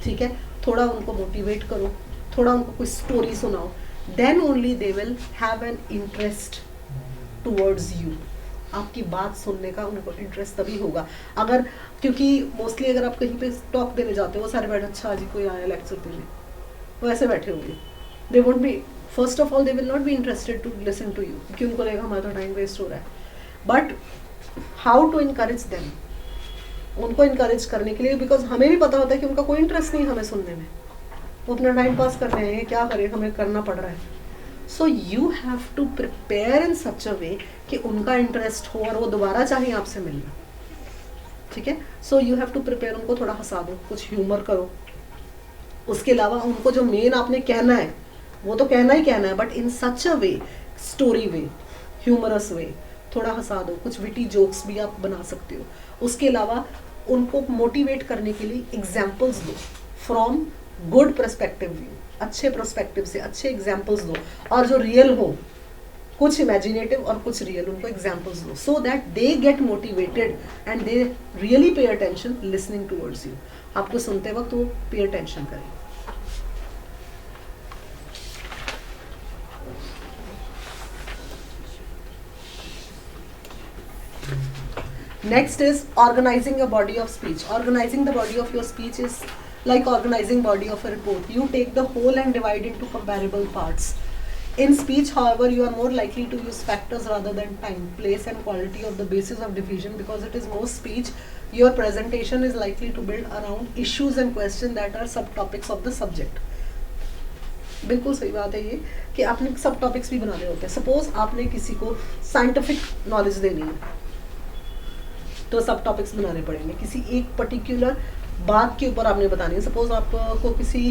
ठीक है, थोड़ा उनको मोटिवेट करो, थोड़ा उनको कोई स्टोरी सुनाओ. Then only they will have an interest towards you. आपकी बात सुनने का उनको इंटरेस्ट तभी होगा अगर, क्योंकि मोस्टली अगर आप कहीं पे टॉक देने जाते हो वो सारे बैठे अच्छा जी कोई आया लेक्चर देने, वो ऐसे बैठे होंगे. They won't be, first of all they will not be interested to listen to you, क्योंकि उनको लगेगा हमारा तो टाइम वेस्ट हो रहा है. But how to encourage them, उनको इनकरेज करने के लिए, बिकॉज हमें भी पता होता है कि उनका कोई इंटरेस्ट नहीं हमें सुनने में, वो अपना टाइम पास कर रहे हैं, क्या करें, हमें करना पड़ रहा है. So you have to prepare in such a way कि उनका इंटरेस्ट हो और वो दोबारा चाहे आपसे मिलना. ठीक है, so you have to prepare. उनको थोड़ा हंसा दो, कुछ ह्यूमर करो. उसके अलावा उनको जो मेन आपने कहना है वो तो कहना ही कहना है, but in such a way, story way, humorous way. थोड़ा हंसा दो, कुछ विटी जोक्स भी आप बना सकते हो. उसके अलावा उनको मोटिवेट करने के लिए एग्जाम्पल्स दो फ्रॉम गुड पर्सपेक्टिव व्यू, अच्छे पर्सपेक्टिव से अच्छे एग्जाम्पल्स दो, और जो रियल हो, कुछ इमेजिनेटिव और कुछ रियल, उनको एग्जाम्पल्स दो, so that they get motivated and they really pay attention listening towards you. आपको सुनते वक्त वो पे अटेंशन करें. Next is organizing a body of speech. Organizing the body of your speech is like organizing body of a report. You take the whole and divide into comparable parts. In speech, however, you are more likely to use factors rather than time, place and quality of the basis of division. Because it is more speech, your presentation is likely to build around issues and questions that are subtopics of the subject. बिल्कुल सही बात है ये कि आपने सब topics भी बनाने होते हैं. सपोज आपने किसी को साइंटिफिक नॉलेज देनी है तो सब टॉपिक्स बनाने पड़ेंगे. किसी एक पर्टिकुलर बात के ऊपर आपने बतानी है. सपोज आपको किसी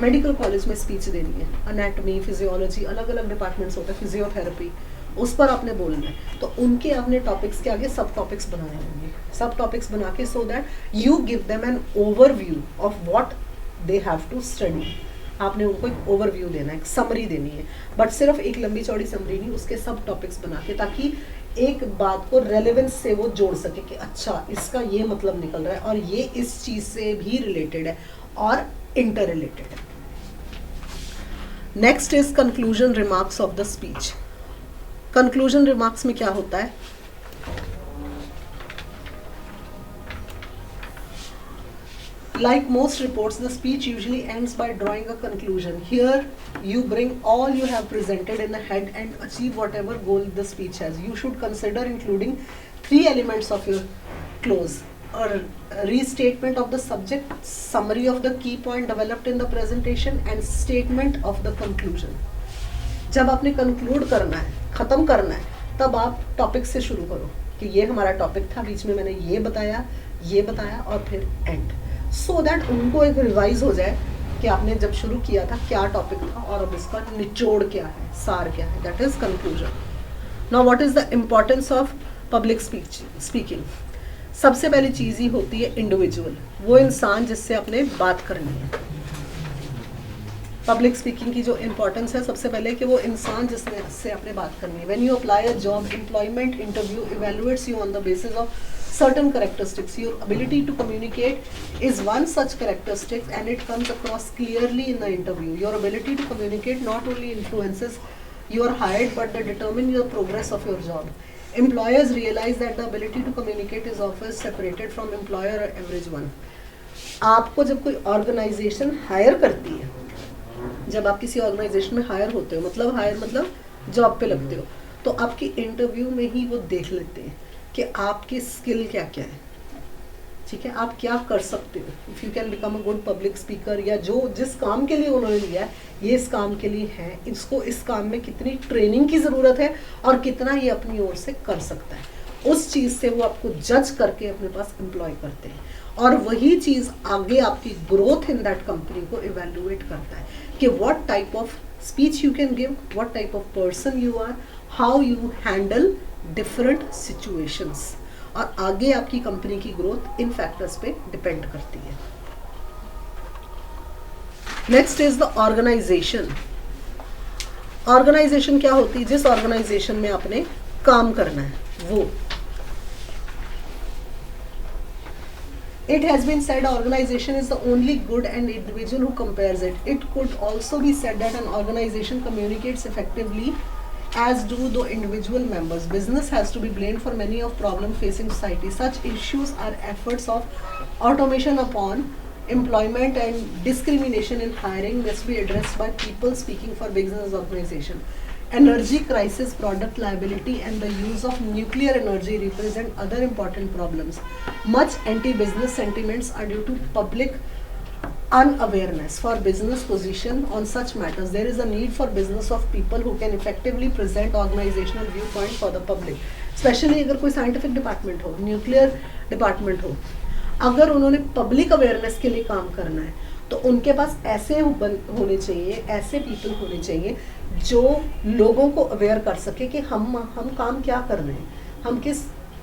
मेडिकल कॉलेज में स्पीच देनी है, अनैटमी, फिजियोलॉजी, अलग अलग डिपार्टमेंट्स होते हैं, फिजियोथेरेपी, उस पर आपने बोलना है, तो उनके अपने टॉपिक्स के आगे सब टॉपिक्स बनाने होंगे. सब टॉपिक्स बना के so that you give them an overview of what they have to study. आपने उनको एक ओवरव्यू देना है, एक समरी देनी है, बट सिर्फ एक लंबी चौड़ी समरी नहीं, उसके सब टॉपिक्स बना के, ताकि एक बात को रेलेवेंस से वो जोड़ सके कि अच्छा इसका ये मतलब निकल रहा है और ये इस चीज से भी रिलेटेड है और इंटर रिलेटेड है. Next is conclusion remarks of the speech. Conclusion remarks में क्या होता है? Like most reports, the speech usually ends by drawing a conclusion. Here, you bring all you have presented in the head and achieve whatever goal the speech has. You should consider including 3 elements of your close: a restatement of the subject, summary of the key point developed in the presentation, and statement of the conclusion. जब आपने conclude करना है, ख़त्म करना है, तब आप topic से शुरू करो कि ये हमारा टॉपिक था, बीच में मैंने ये बताया और फिर एंड. सो दैट उनको एक रिवाइज हो जाए कि आपने जब शुरू किया था क्या टॉपिक था और अब इसका निचोड़ क्या है, सार क्या है. That is conclusion. Now what is the importance of public speaking? सबसे पहली चीज़ ही होती है इंडिविजुअल, वो इंसान जिससे आपने बात करनी है. पब्लिक स्पीकिंग की जो इम्पोर्टेंस है, सबसे पहले कि वो इंसान जिससे आपने बात करनी है. When you apply a job, employment interview evaluates you on the basis of certain characteristics. Your ability to communicate is one such characteristic, and it comes across clearly in the interview. Your ability to communicate not only influences you are hired, but they determine the progress of your job. Employers realize that the ability to communicate is often separated from employer average one. आपको जब कोई organisation higher करती है, जब आप किसी organisation में higher होते हो, मतलब जॉब पे लगते हो, तो आपकी इंटरव्यू में ही वो देख लेते हैं कि आपकी स्किल क्या क्या है. ठीक है, आप क्या कर सकते हो. If you can become a good public speaker, या जो जिस काम के लिए उन्होंने लिया है, ये इस काम के लिए है, इसको इस काम में कितनी ट्रेनिंग की ज़रूरत है और कितना ये अपनी ओर से कर सकता है. उस चीज़ से वो आपको जज करके अपने पास एम्प्लॉय करते हैं, और वही चीज़ आगे आपकी ग्रोथ इन दैट कंपनी को इवेल्युएट करता है कि what type of speech you can give, what type of person you are, how you handle different situations, और आगे आपकी कंपनी की ग्रोथ इन फैक्टर्स पे डिपेंड करती है। Next is the organization. Organization क्या होती है? जिस ऑर्गेनाइजेशन में आपने काम करना है वो। It has been said organization is the only good and individual who compares it. It could also be said that an organization communicates effectively as do the individual members. Business has to be blamed for many of problem facing society. Such issues are efforts of automation upon employment and discrimination in hiring must be addressed by people speaking for business organization. Energy crisis, product liability and the use of nuclear energy represent other important problems. Much anti-business sentiments are due to public unawareness for business position on such matters. There is a need for business of people who can effectively present organizational viewpoint for the public. Especially अगर कोई scientific department हो, nuclear department हो, अगर उन्होंने public awareness के लिए काम करना है तो उनके पास ऐसे होने चाहिए, ऐसे पीपल होने चाहिए जो लोगों को अवेयर कर सके कि हम काम क्या कर रहे हैं, हम किस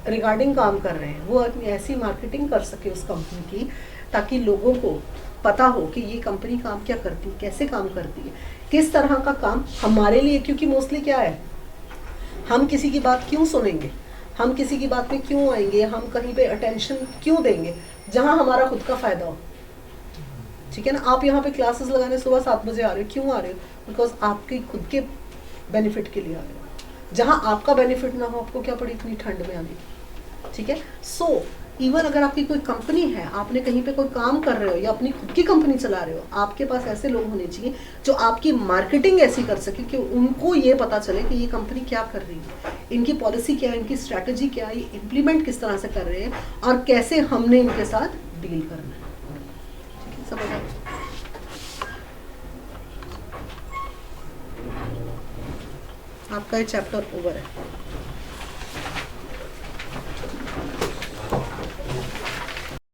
रिगार्डिंग काम कर रहे हैं। वो अपनी ऐसी मार्केटिंग कर सके उस कंपनी की ताकि लोगों को पता हो कि ये कंपनी काम क्या करती है, कैसे काम करती है, किस तरह का काम हमारे लिए। क्योंकि मोस्टली क्या है, हम किसी की बात क्यों सुनेंगे, हम किसी की बात में क्यों आएंगे, हम कहीं पे अटेंशन क्यों देंगे जहां हमारा खुद का फायदा हो। ठीक है ना, आप यहाँ पे क्लासेस लगाने सुबह 7 बजे आ रहे हो, क्यों आ रहे हो? बिकॉज आपके खुद के बेनिफिट के लिए आ रहे हो। जहाँ आपका बेनिफिट ना हो, आपको क्या पड़ी इतनी ठंड में आने। ठीक है, सो इवन अगर आपकी कोई कंपनी है, आपने कहीं पे कोई काम कर रहे हो या अपनी खुद की कंपनी चला रहे हो, आपके पास ऐसे लोग होने चाहिए जो आपकी मार्केटिंग ऐसी कर सके कि उनको ये पता चले कि ये कंपनी क्या कर रही है, इनकी पॉलिसी क्या है, इनकी स्ट्रैटेजी क्या है, ये इम्प्लीमेंट किस तरह से कर रहे हैं और कैसे हमने इनके साथ डील करना है। ठीक है, समझ आया? आपका ये चैप्टर ओवर है।